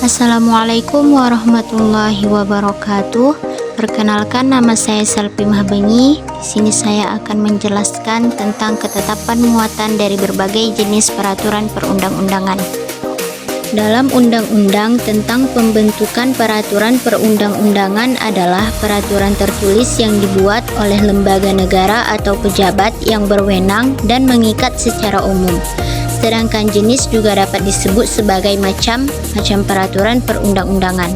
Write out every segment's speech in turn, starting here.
Assalamualaikum warahmatullahi wabarakatuh. Perkenalkan, nama saya Selvi Mahbengi. Di sini saya akan menjelaskan tentang ketetapan muatan dari berbagai jenis peraturan perundang-undangan. Dalam undang-undang tentang pembentukan peraturan perundang-undangan adalah peraturan tertulis yang dibuat oleh lembaga negara atau pejabat yang berwenang dan mengikat secara umum. Sedangkan jenis juga dapat disebut sebagai macam peraturan perundang-undangan.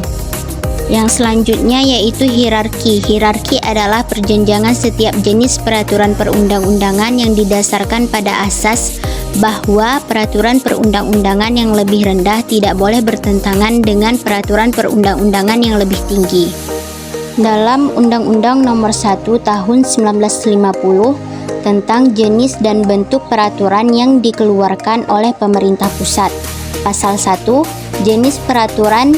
Yang selanjutnya yaitu hierarki. Hierarki adalah perjenjangan setiap jenis peraturan perundang-undangan yang didasarkan pada asas bahwa peraturan perundang-undangan yang lebih rendah tidak boleh bertentangan dengan peraturan perundang-undangan yang lebih tinggi. Dalam Undang-Undang Nomor 1 Tahun 1950 tentang jenis dan bentuk peraturan yang dikeluarkan oleh pemerintah pusat. Pasal 1, jenis peraturan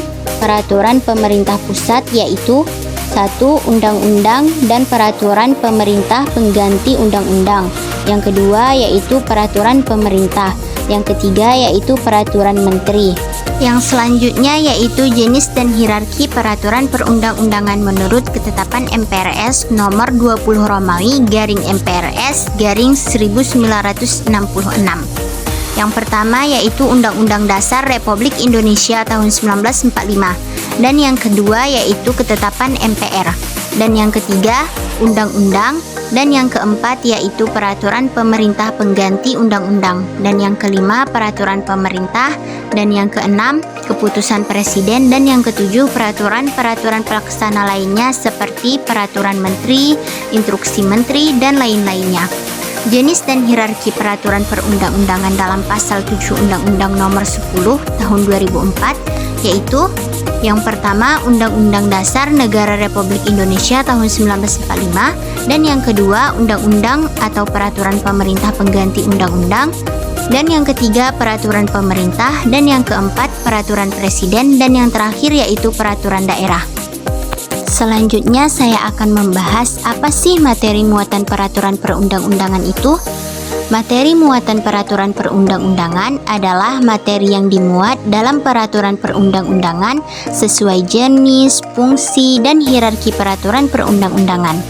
pemerintah pusat yaitu 1. Undang-undang dan peraturan pemerintah pengganti undang-undang. Yang kedua yaitu peraturan pemerintah. Yang ketiga yaitu peraturan menteri. Yang selanjutnya yaitu jenis dan hierarki peraturan perundang-undangan menurut ketetapan MPRS nomor 20 Romawi /MPRS /1966. Yang pertama yaitu Undang-Undang Dasar Republik Indonesia tahun 1945, dan yang kedua yaitu ketetapan MPR, dan yang ketiga undang-undang, dan yang keempat yaitu peraturan pemerintah pengganti undang-undang, dan yang kelima peraturan pemerintah, dan yang keenam keputusan presiden, dan yang ketujuh peraturan pelaksana lainnya seperti peraturan menteri, instruksi menteri, dan lain-lainnya. Jenis dan hierarki peraturan perundang-undangan dalam pasal 7 Undang-Undang Nomor 10 Tahun 2004 yaitu yang pertama Undang-Undang Dasar Negara Republik Indonesia tahun 1945, dan yang kedua Undang-Undang atau peraturan pemerintah pengganti undang-undang, dan yang ketiga peraturan pemerintah, dan yang keempat peraturan presiden, dan yang terakhir yaitu peraturan daerah. Selanjutnya saya akan membahas apa sih materi muatan peraturan perundang-undangan itu. Materi muatan peraturan perundang-undangan adalah materi yang dimuat dalam peraturan perundang-undangan sesuai jenis, fungsi, dan hierarki peraturan perundang-undangan.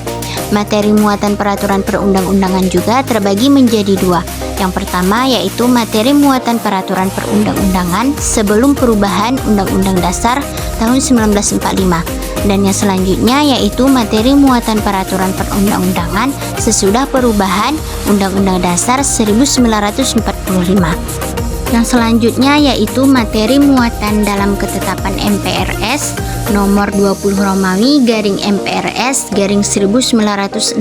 Materi muatan peraturan perundang-undangan juga terbagi menjadi dua. Yang pertama yaitu materi muatan peraturan perundang-undangan sebelum perubahan Undang-Undang Dasar tahun 1945, dan yang selanjutnya yaitu materi muatan peraturan perundang-undangan sesudah perubahan Undang-Undang Dasar 1945. Yang selanjutnya yaitu materi muatan dalam ketetapan MPRS nomor 20 Romawi /MPRS /1966.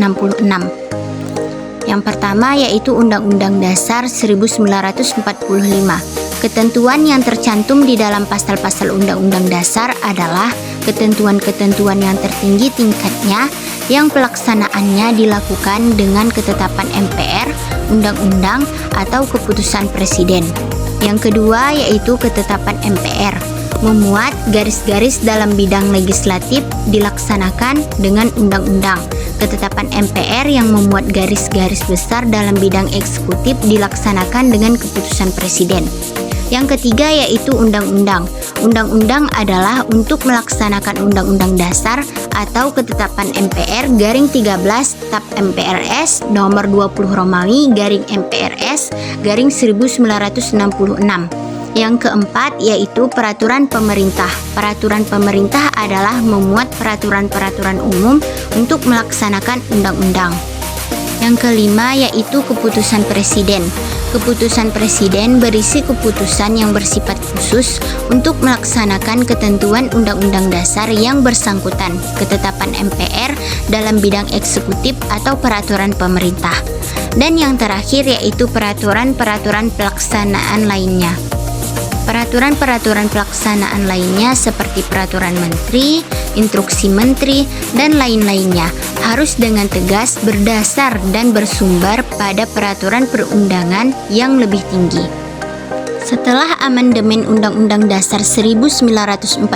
Yang pertama yaitu Undang-Undang Dasar 1945. Ketentuan yang tercantum di dalam pasal-pasal Undang-Undang Dasar adalah ketentuan-ketentuan yang tertinggi tingkatnya yang pelaksanaannya dilakukan dengan ketetapan MPR, undang-undang, atau keputusan presiden. Yang kedua yaitu ketetapan MPR, memuat garis-garis dalam bidang legislatif dilaksanakan dengan undang-undang. Ketetapan MPR yang memuat garis-garis besar dalam bidang eksekutif dilaksanakan dengan keputusan presiden. Yang ketiga yaitu undang-undang. Undang-undang adalah untuk melaksanakan Undang-Undang Dasar atau ketetapan MPR /13 TAP MPRS nomor 20 Romawi /MPRS /1966. Yang keempat yaitu peraturan pemerintah. Peraturan pemerintah adalah memuat peraturan-peraturan umum untuk melaksanakan undang-undang. Yang kelima yaitu keputusan presiden. Keputusan presiden berisi keputusan yang bersifat khusus untuk melaksanakan ketentuan Undang-Undang Dasar yang bersangkutan, ketetapan MPR dalam bidang eksekutif atau peraturan pemerintah. Dan yang terakhir yaitu peraturan-peraturan pelaksanaan lainnya. Peraturan-peraturan pelaksanaan lainnya seperti peraturan menteri, instruksi menteri, dan lain-lainnya harus dengan tegas berdasar dan bersumber pada peraturan perundangan yang lebih tinggi. Setelah amandemen Undang-Undang Dasar 1945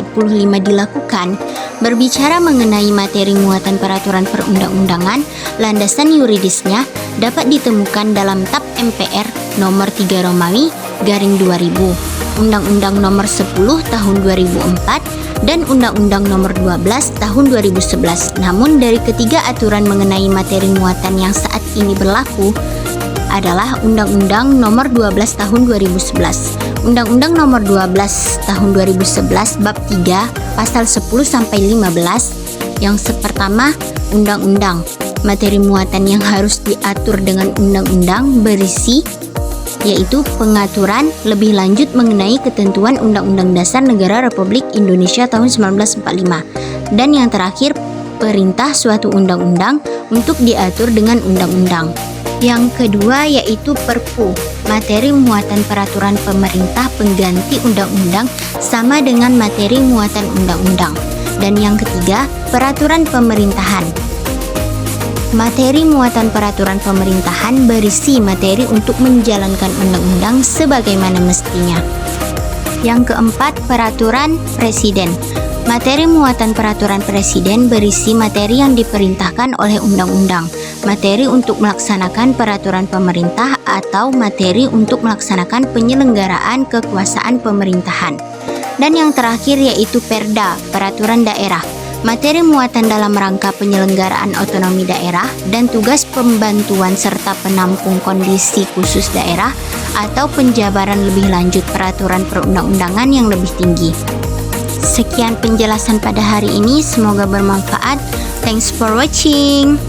dilakukan, berbicara mengenai materi muatan peraturan perundang-undangan, landasan yuridisnya dapat ditemukan dalam TAP MPR nomor 3 Romawi /2000. Undang-Undang Nomor 10 Tahun 2004 dan Undang-Undang Nomor 12 Tahun 2011. Namun dari ketiga aturan mengenai materi muatan yang saat ini berlaku adalah Undang-Undang Nomor 12 Tahun 2011. Undang-Undang Nomor 12 Tahun 2011 Bab 3 Pasal 10 sampai 15 yang pertama, undang-undang. Materi muatan yang harus diatur dengan undang-undang berisi yaitu pengaturan lebih lanjut mengenai ketentuan Undang-Undang Dasar Negara Republik Indonesia tahun 1945. Dan yang terakhir, perintah suatu undang-undang untuk diatur dengan undang-undang. Yang kedua yaitu Perpu, materi muatan peraturan pemerintah pengganti undang-undang sama dengan materi muatan undang-undang. Dan yang ketiga, peraturan pemerintahan. Materi muatan peraturan pemerintahan berisi materi untuk menjalankan undang-undang sebagaimana mestinya. Yang keempat, peraturan presiden. Materi muatan peraturan presiden berisi materi yang diperintahkan oleh undang-undang, materi untuk melaksanakan peraturan pemerintah atau materi untuk melaksanakan penyelenggaraan kekuasaan pemerintahan. Dan yang terakhir yaitu Perda, peraturan daerah. Materi muatan dalam rangka penyelenggaraan otonomi daerah dan tugas pembantuan serta penampung kondisi khusus daerah atau penjabaran lebih lanjut peraturan perundang-undangan yang lebih tinggi. Sekian penjelasan pada hari ini, semoga bermanfaat. Thanks for watching.